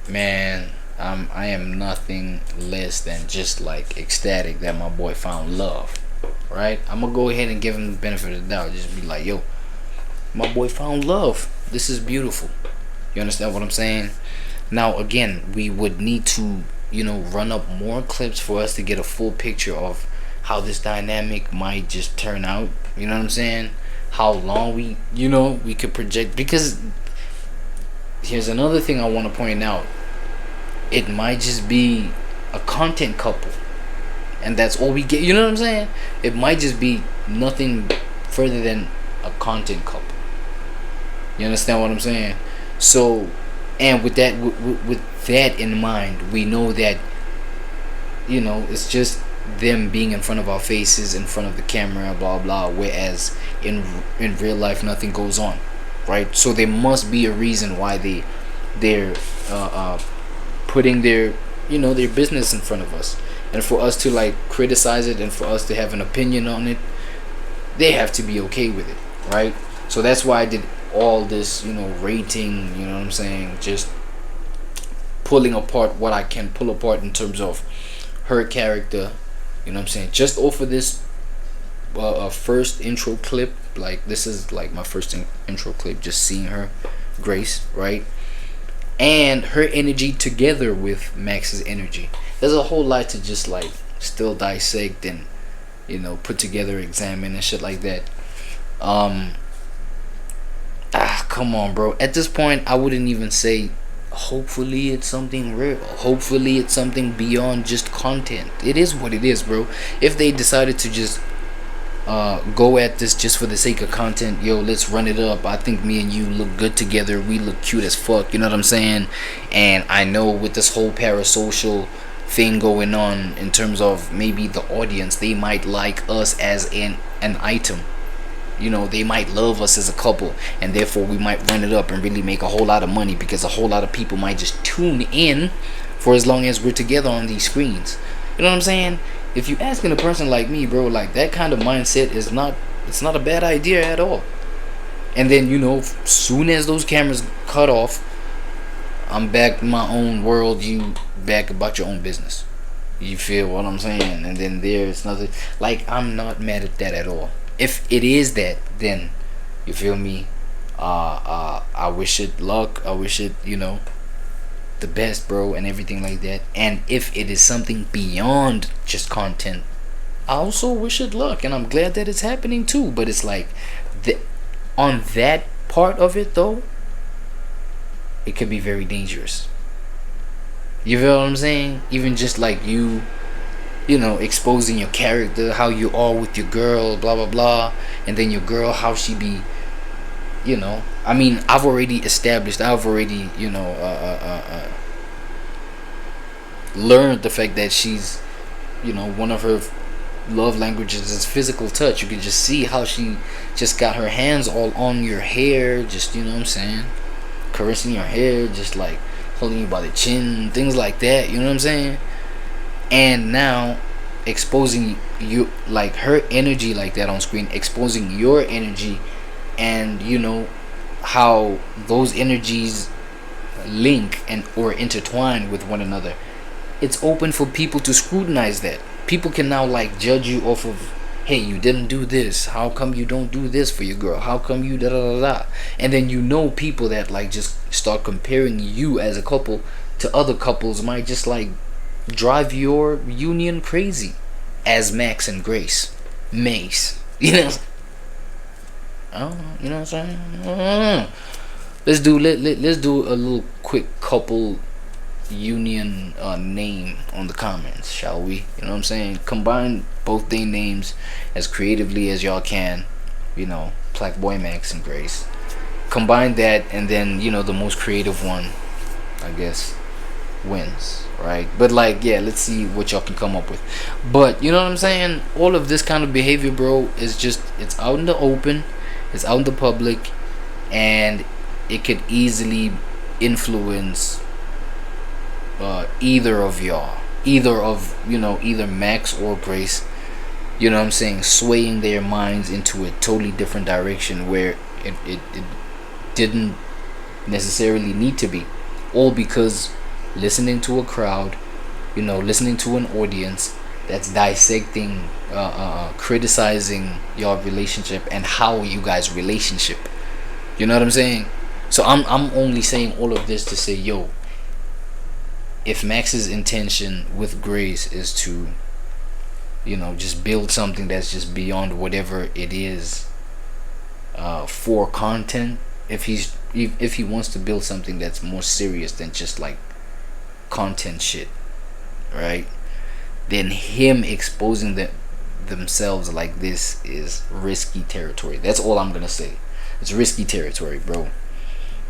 Man, I am nothing less than just like ecstatic that my boy found love. Right? I'm gonna go ahead and give him the benefit of the doubt. Just be like, yo, my boy found love. This is beautiful. You understand what I'm saying? Now, again, we would need to, run up more clips for us to get a full picture of how this dynamic might just turn out. You know what I'm saying? How long we could project. Because here's another thing I want to point out. It might just be a content couple, and that's all we get. You know what I'm saying? It might just be nothing further than a content couple. You understand what I'm saying? So, and with that in mind, we know that it's just them being in front of our faces, in front of the camera, blah blah. Whereas in real life, nothing goes on, right? So there must be a reason why they're putting their business in front of us, and for us to like criticize it and for us to have an opinion on it, they have to be okay with it, right? So that's why I did all this rating, you know what I'm saying, just pulling apart what I can pull apart in terms of her character, you know what I'm saying, just off of this first intro clip. Like, this is like my first intro clip, just seeing her, Grace, right? And her energy together with Max's energy. There's a whole lot to just like still dissect and put together, examine and shit like that. Come on, bro. At this point, I wouldn't even say hopefully it's something real. Hopefully it's something beyond just content. It is what it is, bro. If they decided to just go at this just for the sake of content, yo, let's run it up. I think me and you look good together. We look cute as fuck. You know what I'm saying? And I know with this whole parasocial thing going on, in terms of maybe the audience, they might like us as an item. They might love us as a couple, and therefore we might run it up and really make a whole lot of money, because a whole lot of people might just tune in for as long as we're together on these screens. You know what I'm saying? If you asking a person like me, bro, like that kind of mindset is it's not a bad idea at all. And then soon as those cameras cut off, I'm back in my own world, you back about your own business. You feel what I'm saying? And then there's nothing, like, I'm not mad at that at all. If it is that, then you feel me, I wish it luck. I wish it the best, bro, and everything like that. And if it is something beyond just content, I also wish it luck, and I'm glad that it's happening too. But it's like, on that part of it though, it could be very dangerous. You feel what I'm saying? Even just like exposing your character, how you are with your girl, blah blah blah, and then your girl, how she be, I mean, I've already established, learned the fact that she's, one of her love languages is physical touch. You can just see how she just got her hands all on your hair, just, what I'm saying, caressing your hair, just like holding you by the chin, things like that, you know what I'm saying? And now exposing you, like, her energy like that on screen, exposing your energy, and how those energies link and or intertwine with one another. It's open for people to scrutinize that. People can now like judge you off of, hey, you didn't do this, how come you don't do this for your girl, how come you da da da da. And then people that like just start comparing you as a couple to other couples might just like drive your union crazy, as Max and Grace, Mace, I don't know, you know what I'm saying? Let's do a little quick couple union name on the comments, shall we? You know what I'm saying? Combine both their names as creatively as y'all can. PLAQUEBOYMAX and Grace. Combine that, and then the most creative one, I guess, wins, right? But like, yeah, let's see what y'all can come up with. But you know what I'm saying? All of this kind of behavior, bro, is just, it's out in the open, it's out in the public, and it could easily influence either of y'all, either Max or Grace, you know what I'm saying, swaying their minds into a totally different direction where it didn't necessarily need to be, all because listening to a crowd, listening to an audience that's dissecting, criticizing your relationship and how you guys relationship. You know what I'm saying? So I'm only saying all of this to say, yo, if Max's intention with Grace is to, just build something that's just beyond whatever it is, for content, if he wants to build something that's more serious than just like content shit, right? Then him exposing themselves like this is risky territory. That's all I'm gonna say. It's risky territory, bro.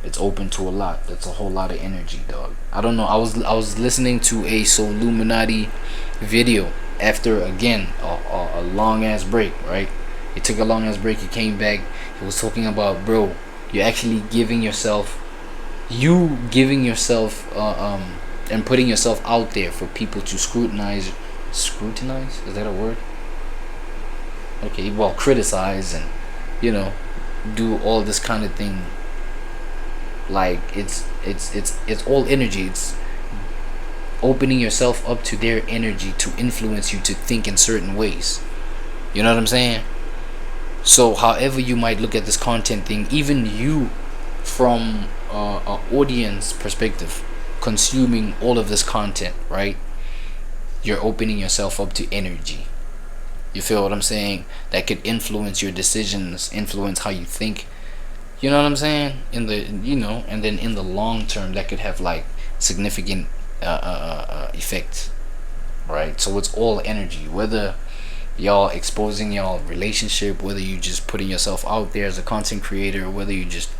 It's open to a lot. That's a whole lot of energy, dog. I don't know. I was listening to a Soluminati video after, again, a long ass break, right? He took a long ass break. He came back. He was talking about, bro, you're actually giving yourself and putting yourself out there for people to scrutinize. Scrutinize? Is that a word? Okay, well, criticize and do all this kind of thing. Like it's all energy. It's opening yourself up to their energy to influence you to think in certain ways. You know what I'm saying? So however you might look at this content thing, even you from an audience perspective, consuming all of this content, right? You're opening yourself up to energy. You feel what I'm saying? That could influence your decisions, influence how you think. You know what I'm saying? And then in the long term, that could have like significant effects, right? So it's all energy. Whether y'all exposing y'all relationship, whether you just putting yourself out there as a content creator, whether you just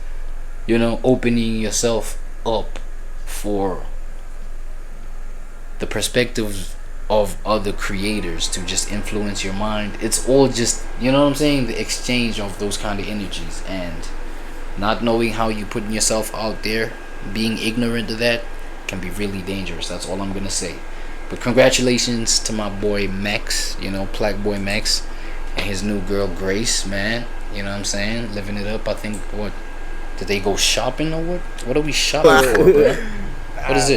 opening yourself up for the perspectives of other creators to just influence your mind. It's all just, you know what I'm saying, the exchange of those kind of energies. And not knowing how you putting yourself out there, being ignorant of that, can be really dangerous. That's all I'm gonna say. But congratulations to my boy Max, PLAQUEBOYMAX, and his new girl Grace, man. You know what I'm saying? Living it up. I think, what did they go shopping or what? What are we shopping for, bro? What is this?